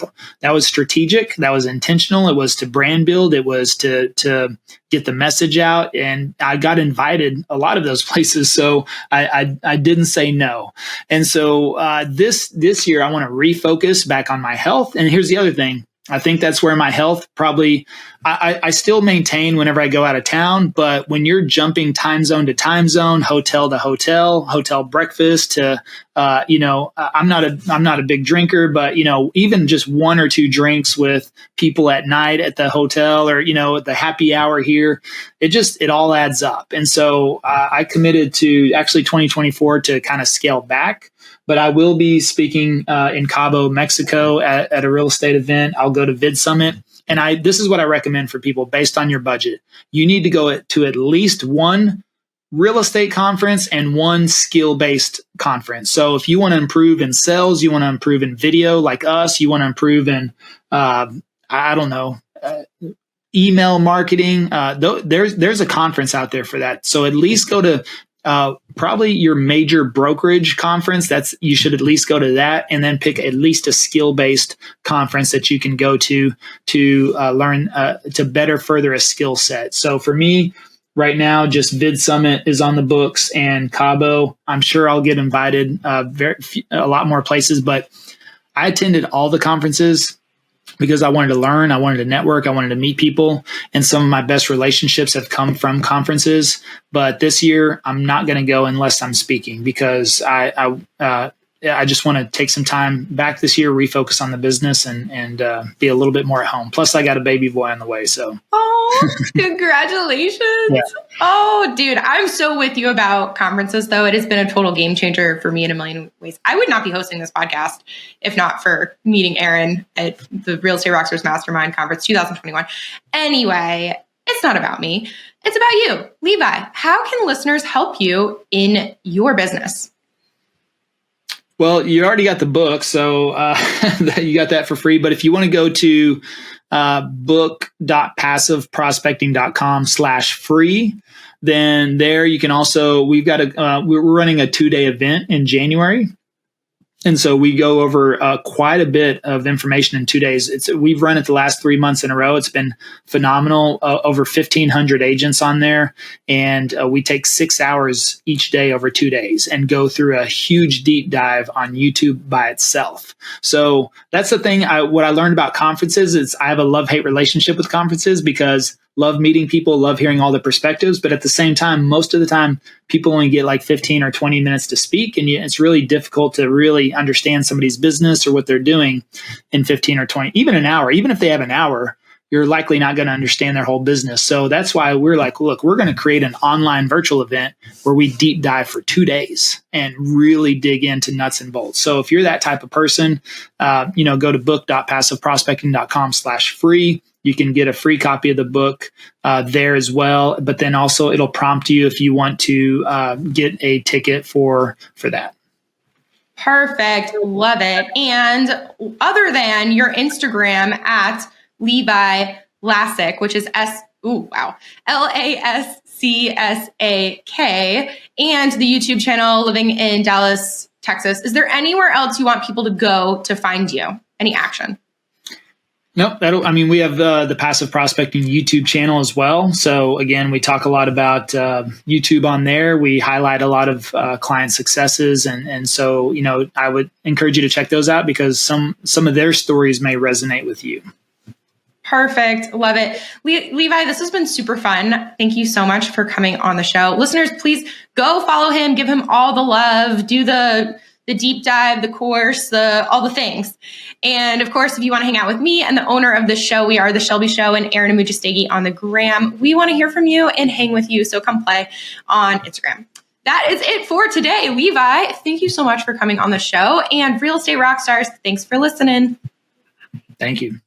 strategic. That was intentional. It was to brand build. It was to get the message out. And I got invited a lot of those places. So I didn't say no. And so this year, I want to refocus back on my health. And here's the other thing. I think that's where my health probably, I still maintain whenever I go out of town, but when you're jumping time zone to time zone, hotel to hotel breakfast to, I'm not a big drinker, but, even just 1 or 2 drinks with people at night at the hotel or, at the happy hour here, it all adds up. And so I committed to actually 2024 to kind of scale back. But I will be speaking in Cabo, Mexico at a real estate event. I'll go to Vid Summit. And this is what I recommend for people based on your budget. You need to go to at least one real estate conference and one skill-based conference. So if you want to improve in sales, you want to improve in video like us, you want to improve in, email marketing, there's a conference out there for that. So at least go to probably your major brokerage conference. You should at least go to that, and then pick at least a skill-based conference that you can go to learn to better further a skill set. So for me right now, just Vid Summit is on the books, and Cabo. I'm sure I'll get invited a lot more places, but I attended all the conferences because I wanted to learn, I wanted to network, I wanted to meet people, and some of my best relationships have come from conferences. But this year, I'm not going to go unless I'm speaking because I just want to take some time back this year, refocus on the business, and be a little bit more at home. Plus, I got a baby boy on the way. So, congratulations! Yeah. Oh, dude, I'm so with you about conferences. Though it has been a total game changer for me in a million ways. I would not be hosting this podcast if not for meeting Aaron at the Real Estate Rockstars Mastermind Conference 2021. Anyway, it's not about me; it's about you, Levi. How can listeners help you in your business? Well, you already got the book, so you got that for free. But if you want to go to book.passiveprospecting.com/free, then there you can also, we're running a 2-day event in January. And so we go over quite a bit of information in 2 days. We've run it the last 3 months in a row. It's been phenomenal. Over 1,500 agents on there. And we take 6 hours each day over 2 days and go through a huge deep dive on YouTube by itself. So that's the thing. What I learned about conferences is I have a love-hate relationship with conferences because love meeting people, love hearing all the perspectives. But at the same time, most of the time, people only get like 15 or 20 minutes to speak. And it's really difficult to really understand somebody's business or what they're doing in 15 or 20, even an hour. Even if they have an hour, you're likely not going to understand their whole business. So that's why we're like, look, we're going to create an online virtual event where we deep dive for 2 days and really dig into nuts and bolts. So if you're that type of person, go to book.passiveprospecting.com/free. You can get a free copy of the book there as well. But then also it'll prompt you if you want to get a ticket for that. Perfect. Love it. And other than your Instagram at Levi Lascsak, which is Lascsak, and the YouTube channel Living in Dallas, Texas. Is there anywhere else you want people to go to find you? Any action? Nope. We have the Passive Prospecting YouTube channel as well. So again, we talk a lot about YouTube on there. We highlight a lot of client successes. And so, I would encourage you to check those out because some of their stories may resonate with you. Perfect. Love it. Levi, this has been super fun. Thank you so much for coming on the show. Listeners, please go follow him, give him all the love, do the deep dive, the course, all the things. And of course, if you want to hang out with me and the owner of the show, we are The Shelby Show and Aaron Amuchastegui on the gram. We want to hear from you and hang with you. So come play on Instagram. That is it for today. Levi, thank you so much for coming on the show. And Real Estate Rockstars, thanks for listening. Thank you.